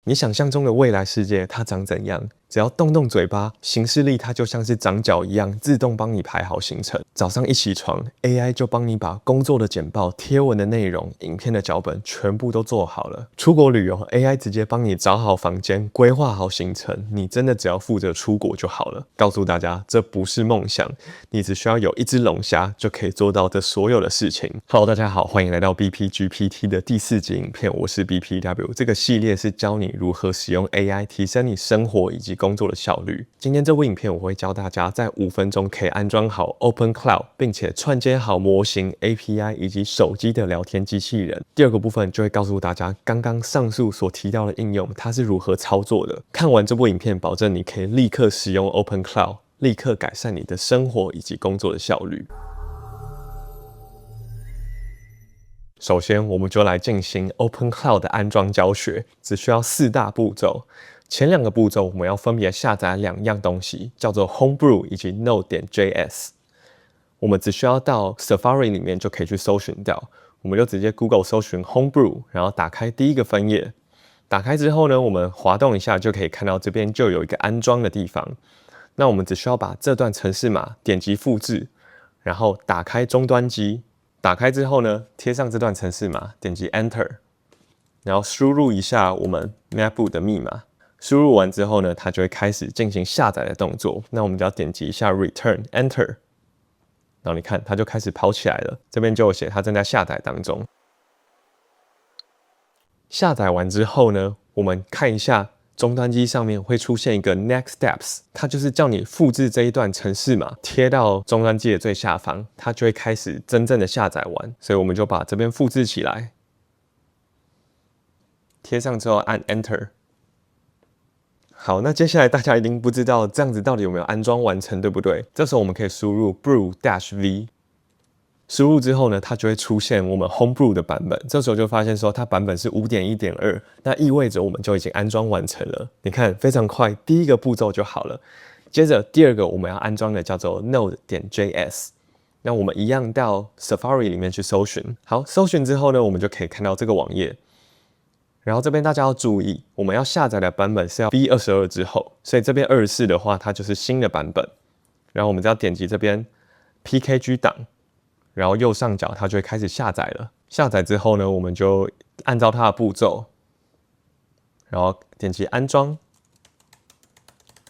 你想象中的未来世界它长怎样？只要动动嘴巴，行事历它就像是长脚一样，自动帮你排好行程。早上一起床 ，AI 就帮你把工作的简报、贴文的内容、影片的脚本全部都做好了。出国旅游 ，AI 直接帮你找好房间、规划好行程，你真的只要负责出国就好了。告诉大家，这不是梦想，你只需要有一只龙虾就可以做到这所有的事情。Hello， 大家好，欢迎来到 BPGPT 的第4集影片，我是 BPW。这个系列是教你如何使用 AI 提升你生活以及工作的效率。今天这部影片我会教大家在5分钟可以安装好 OpenCloud， 并且串接好模型、API 以及手机的聊天机器人。第二个部分就会告诉大家刚刚上述所提到的应用它是如何操作的。看完这部影片，保证你可以立刻使用 OpenCloud， 立刻改善你的生活以及工作的效率。首先，我们就来进行 OpenCloud 的安装教学，只需要4大步骤。前2个步骤我们要分别下载2样东西，叫做 Homebrew 以及 Node.js。我们只需要到 Safari 里面就可以去搜寻到，我们就直接 Google 搜寻 Homebrew， 然后打开第一个分页。打开之后呢，我们滑动一下就可以看到这边就有一个安装的地方。那我们只需要把这段程式码点击复制，然后打开终端机。打开之后呢，贴上这段程式码，点击 Enter， 然后输入一下我们 MacBook 的密码。输入完之后呢，它就会开始进行下载的动作。那我们只要点击一下 Return Enter， 然后你看它就开始跑起来了。这边就有写它正在下载当中。下载完之后呢，我们看一下终端机上面会出现一个 Next Steps， 它就是叫你复制这一段程式码贴到终端机的最下方，它就会开始真正的下载完。所以我们就把这边复制起来，贴上之后按 Enter。好，那接下来大家一定不知道这样子到底有没有安装完成，对不对？这时候我们可以输入 brew-v， 输入之后呢，它就会出现我们 Homebrew 的版本。这时候就发现说它版本是 5.1.2， 那意味着我们就已经安装完成了。你看非常快，第一个步骤就好了。接着第2个我们要安装的叫做 Node.js。那我们一样到 Safari 里面去搜寻。好，搜寻之后呢，我们就可以看到这个网页。然后这边大家要注意，我们要下载的版本是要 V22 之后，所以这边24的话，它就是新的版本。然后我们只要点击这边 PKG 档，然后右上角它就会开始下载了。下载之后呢，我们就按照它的步骤，然后点击安装，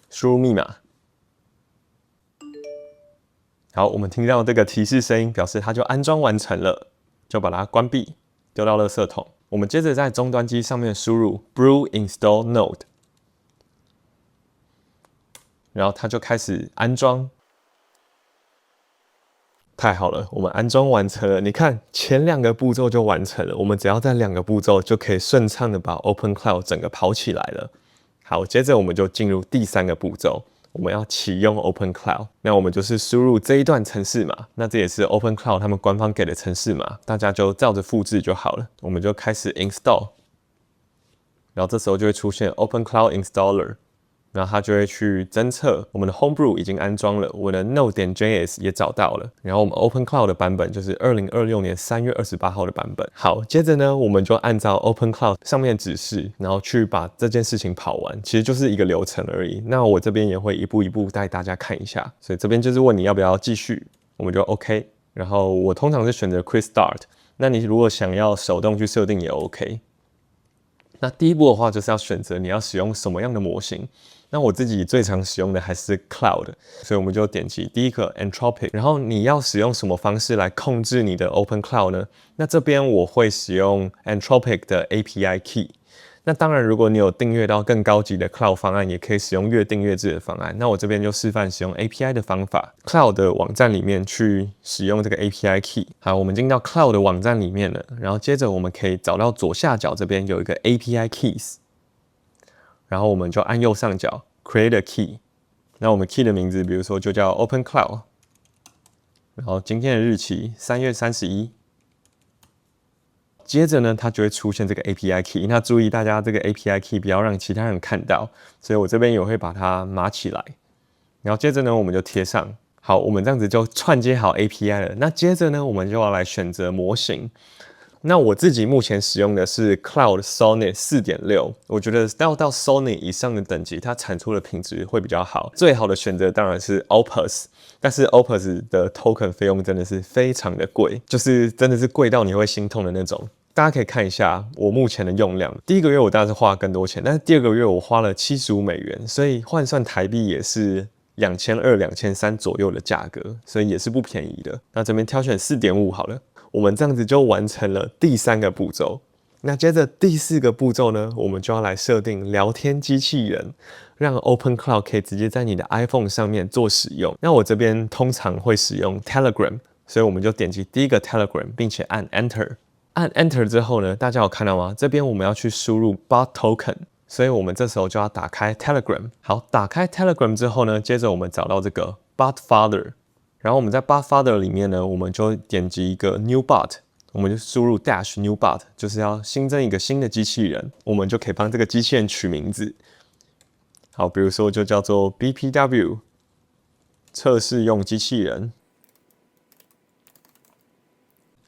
输入密码。好，我们听到这个提示声音，表示它就安装完成了，就把它关闭，丢到垃圾桶。我们接着在终端机上面输入 brew install node， 然后它就开始安装。太好了，我们安装完成了。你看前2个步骤就完成了，我们只要在2个步骤就可以顺畅的把 OpenCloud 整个跑起来了。好，接着我们就进入第3个步骤。我们要启用 OpenCloud， 那我们就是输入这一段程式码，那这也是 OpenCloud 他们官方给的程式码，大家就照着复制就好了。我们就开始 install， 然后这时候就会出现 OpenCloud Installer， 然后它就会去侦测我们的 Homebrew 已经安装了，我的 Node.js 也找到了，然后我们 OpenCloud 的版本就是2026年3月28号的版本。好，接着呢，我们就按照 OpenCloud 上面的指示，然后去把这件事情跑完，其实就是一个流程而已。那我这边也会一步一步带大家看一下，所以这边就是问你要不要继续，我们就 OK。然后我通常是选择 Quick Start， 那你如果想要手动去设定也 OK。那第一步的话，就是要选择你要使用什么样的模型。那我自己最常使用的还是 Cloud， 所以我们就点击第一个 Anthropic， 然后你要使用什么方式来控制你的 OpenCloud 呢？那这边我会使用 Anthropic 的 API Key。那当然，如果你有订阅到更高级的 Cloud 方案，也可以使用月订阅制的方案。那我这边就示范使用 API 的方法 ，Cloud 的网站里面去使用这个 API Key。好，我们进到 Cloud 的网站里面了，然后接着我们可以找到左下角这边有一个 API Keys， 然后我们就按右上角 Create a Key。那我们 Key 的名字，比如说就叫 OpenCloud， 然后今天的日期3月31。接着呢，它就会出现这个 API Key。那注意大家这个 API Key 不要让其他人看到，所以我这边也会把它码起来。然后接着呢，我们就贴上。好，我们这样子就串接好 API 了。那接着呢，我们就要来选择模型。那我自己目前使用的是 Cloud Sonnet 4.6，我觉得到 Sonnet 以上的等级，它产出的品质会比较好。最好的选择当然是 Opus， 但是 Opus 的 token 费用真的是非常的贵，就是真的是贵到你会心痛的那种。大家可以看一下我目前的用量，第一个月我当然是花了更多钱，但是第二个月我花了$75，所以换算台币也是2200、2300左右的价格，所以也是不便宜的。那这边挑选 4.5 好了，我们这样子就完成了第3个步骤。那接着第4个步骤呢，我们就要来设定聊天机器人，让 OpenCloud 可以直接在你的 iPhone 上面做使用。那我这边通常会使用 Telegram， 所以我们就点击第一个 Telegram， 并且按 Enter。按 Enter 之后呢，大家有看到吗？这边我们要去输入 Bot Token， 所以我们这时候就要打开 Telegram。好，打开 Telegram 之后呢，接着我们找到这个 Bot Folder， 然后我们在 Bot Folder 里面呢，我们就点击一个 New Bot， 我们就输入 Dash New Bot， 就是要新增一个新的机器人，我们就可以帮这个机器人取名字。好，比如说就叫做 BPW 测试用机器人。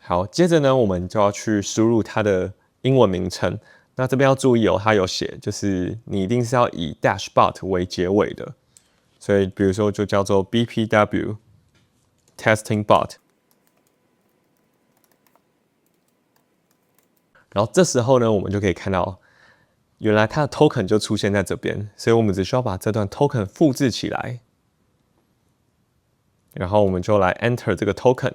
好，接着呢，我们就要去输入它的英文名称。那这边要注意哦，它有写，就是你一定是要以 Dashbot 为结尾的。所以，比如说就叫做 BPW Testing Bot。然后这时候呢，我们就可以看到，原来它的 token 就出现在这边，所以我们只需要把这段 token 复制起来，然后我们就来 enter 这个 token。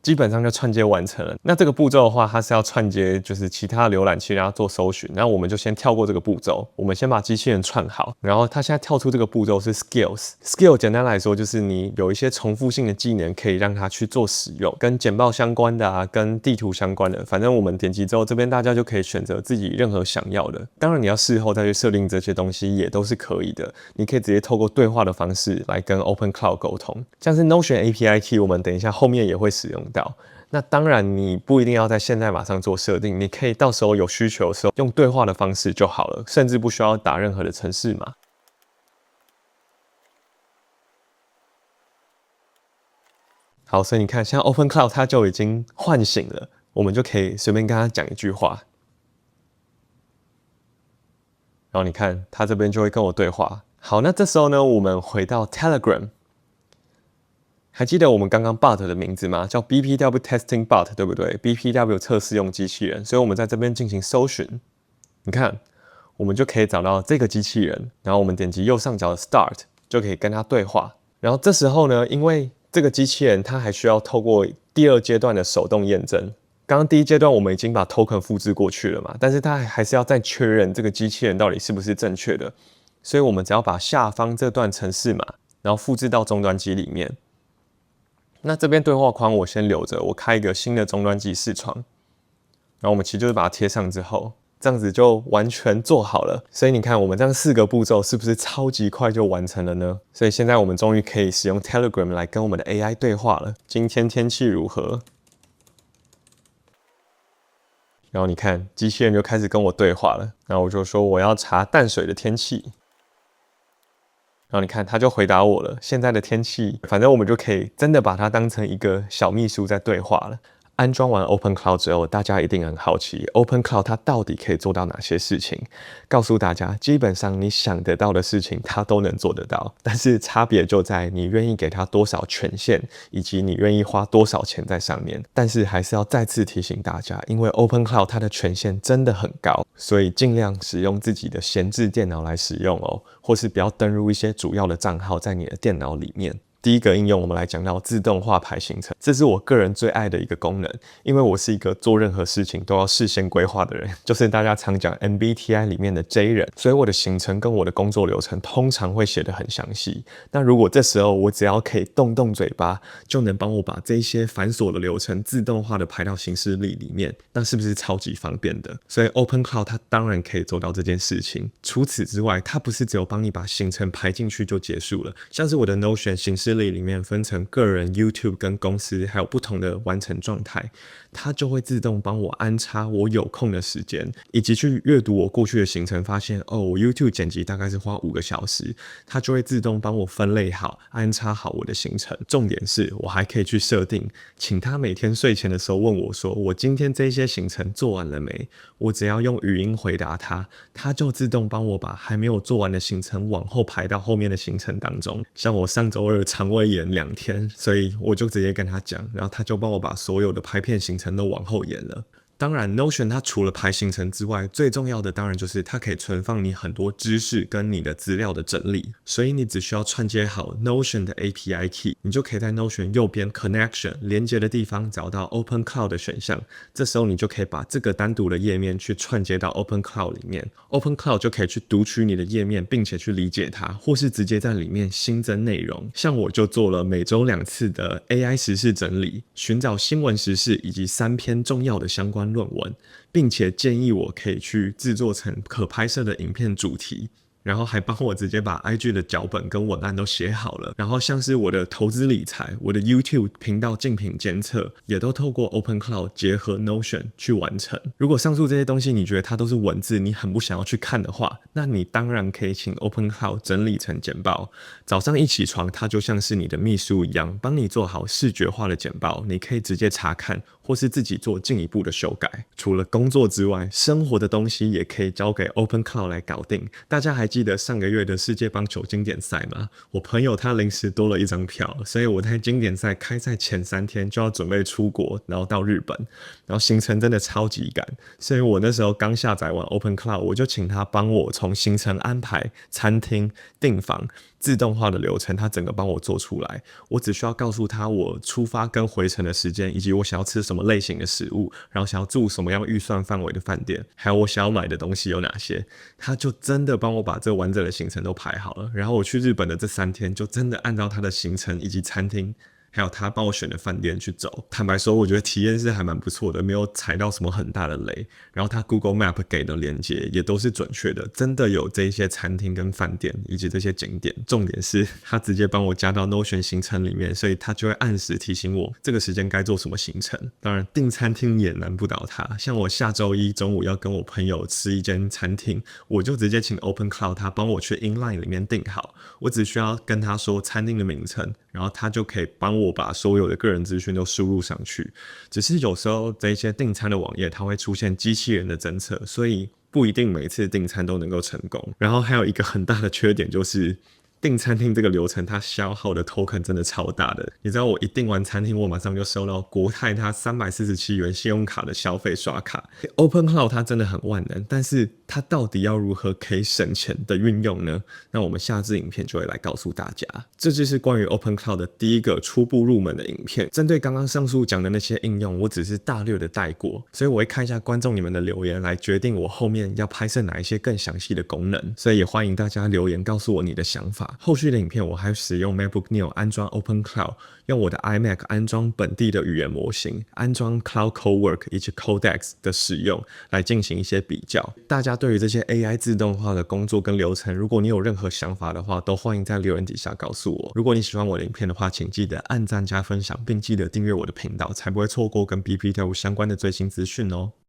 基本上就串接完成了。那这个步骤的话，它是要串接就是其他浏览器，然后做搜寻。那我们就先跳过这个步骤，我们先把机器人串好。然后它现在跳出这个步骤是 skills。skill 简单来说就是你有一些重复性的技能可以让它去做使用，跟简报相关的啊，跟地图相关的。反正我们点击之后，这边大家就可以选择自己任何想要的。当然你要事后再去设定这些东西也都是可以的。你可以直接透过对话的方式来跟 OpenCloud 沟通，像是 Notion API Key， 我们等一下后面也会使用到。那当然，你不一定要在现在马上做设定，你可以到时候有需求的时候用对话的方式就好了，甚至不需要打任何的程式码。好，所以你看，现在 OpenCloud 它就已经唤醒了，我们就可以随便跟他讲一句话，然后你看，他这边就会跟我对话。好，那这时候呢，我们回到 Telegram。还记得我们刚刚 bot 的名字吗？叫 BPW Testing Bot， 对不对？ BPW 测试用机器人，所以我们在这边进行搜寻。你看，我们就可以找到这个机器人，然后我们点击右上角的 Start， 就可以跟它对话。然后这时候呢，因为这个机器人它还需要透过第2阶段的手动验证。刚刚第1阶段我们已经把 token 复制过去了嘛，但是它还是要再确认这个机器人到底是不是正确的。所以我们只要把下方这段程式码，然后复制到终端机里面。那这边对话框我先留着，我开一个新的终端机视窗，然后我们其实就是把它贴上之后，这样子就完全做好了。所以你看，我们这样4个步骤是不是超级快就完成了呢？所以现在我们终于可以使用 Telegram 来跟我们的 AI 对话了。今天天气如何？然后你看，机器人就开始跟我对话了。然后我就说我要查淡水的天气。然后你看，他就回答我了。现在的天气，反正我们就可以真的把它当成一个小秘书在对话了。安装完 OpenCloud 之后，大家一定很好奇 ，OpenCloud 它到底可以做到哪些事情？告诉大家，基本上你想得到的事情，它都能做得到。但是差别就在你愿意给它多少权限，以及你愿意花多少钱在上面。但是还是要再次提醒大家，因为 OpenCloud 它的权限真的很高，所以尽量使用自己的闲置电脑来使用哦，或是不要登入一些主要的账号在你的电脑里面。第一个应用，我们来讲到自动化排行程，这是我个人最爱的一个功能，因为我是一个做任何事情都要事先规划的人，就是大家常讲 MBTI 里面的 J 人，所以我的行程跟我的工作流程通常会写得很详细。那如果这时候我只要可以动动嘴巴，就能帮我把这些繁琐的流程自动化的排到行事历里面，那是不是超级方便的？所以 OpenCloud 它当然可以做到这件事情。除此之外，它不是只有帮你把行程排进去就结束了，像是我的 Notion 行事 Pagerly 里面分成个人、YouTube 跟公司，还有不同的完成状态，它就会自动帮我安插我有空的时间，以及去阅读我过去的行程，发现我 YouTube 剪辑大概是花5个小时，它就会自动帮我分类好、安插好我的行程。重点是我还可以去设定，请他每天睡前的时候问我说，我今天这些行程做完了没？我只要用语音回答他，他就自动帮我把还没有做完的行程往后排到后面的行程当中。像我上周二肠胃炎2天，所以我就直接跟他讲，然后他就帮我把所有的拍片行程都往后延了。当然 Notion 它除了排行程之外，最重要的当然就是它可以存放你很多知识跟你的资料的整理，所以你只需要串接好 Notion 的 API key， 你就可以在 Notion 右边 Connection 连接的地方找到 Open Cloud 的选项，这时候你就可以把这个单独的页面去串接到 Open Cloud 里面， Open Cloud 就可以去读取你的页面，并且去理解它，或是直接在里面新增内容。像我就做了每周2次的 AI 时事整理，寻找新闻时事以及3篇重要的相关论文，并且建议我可以去制作成可拍摄的影片主题，然后还帮我直接把 IG 的脚本跟文案都写好了，然后像是我的投资理财、我的 YouTube 频道竞品监测，也都透过 Open Cloud 结合 Notion 去完成。如果上述这些东西你觉得它都是文字，你很不想要去看的话，那你当然可以请 Open Cloud 整理成简报。早上一起床，它就像是你的秘书一样，帮你做好视觉化的简报，你可以直接查看，或是自己做进一步的修改。除了工作之外，生活的东西也可以交给 Open Cloud 来搞定。大家还记得上个月的世界棒球经典赛吗？我朋友他临时多了一张票，所以我在经典赛开赛前3天就要准备出国，然后到日本，然后行程真的超级赶，所以我那时候刚下载完 Open Cloud， 我就请他帮我从行程安排、餐厅、订房、自动化的流程，他整个帮我做出来。我只需要告诉他我出发跟回程的时间，以及我想要吃什么类型的食物，然后想要住什么样预算范围的饭店，还有我想要买的东西有哪些，他就真的帮我把这完整的行程都排好了。然后我去日本的这3天，就真的按照他的行程以及餐厅，还有他帮我选的饭店去走。坦白说，我觉得体验是还蛮不错的，没有踩到什么很大的雷。然后他 Google Map 给的连接也都是准确的，真的有这些餐厅跟饭店以及这些景点。重点是他直接帮我加到 Notion 行程里面，所以他就会按时提醒我这个时间该做什么行程。当然订餐厅也难不倒他，像我下周一中午要跟我朋友吃一间餐厅，我就直接请 Open Cloud 他帮我去 Inline 里面订好，我只需要跟他说餐厅的名称，然后他就可以帮我把所有的个人资讯都输入上去。只是有时候这些订餐的网页它会出现机器人的侦测，所以不一定每次订餐都能够成功。然后还有一个很大的缺点就是订餐厅这个流程它消耗的 token 真的超大的。你知道我一订完餐厅，我马上就收到国泰它347元信用卡的消费刷卡。Open Cloud 它真的很万能，但是它到底要如何可以省钱的运用呢？那我们下支影片就会来告诉大家。这就是关于 Open Cloud 的第一个初步入门的影片。针对刚刚上述讲的那些应用，我只是大略的带过，所以我会看一下观众你们的留言来决定我后面要拍摄哪一些更详细的功能。所以也欢迎大家留言告诉我你的想法。后续的影片我还使用 MacBook Neo 安装 Open Cloud， 用我的 iMac 安装本地的语言模型，安装 Cloud Cowork 以及 Codex 的使用来进行一些比较。大家对于这些 AI 自动化的工作跟流程，如果你有任何想法的话，都欢迎在留言底下告诉我。如果你喜欢我的影片的话，请记得按赞加分享，并记得订阅我的频道，才不会错过跟 BBW 相关的最新资讯哦。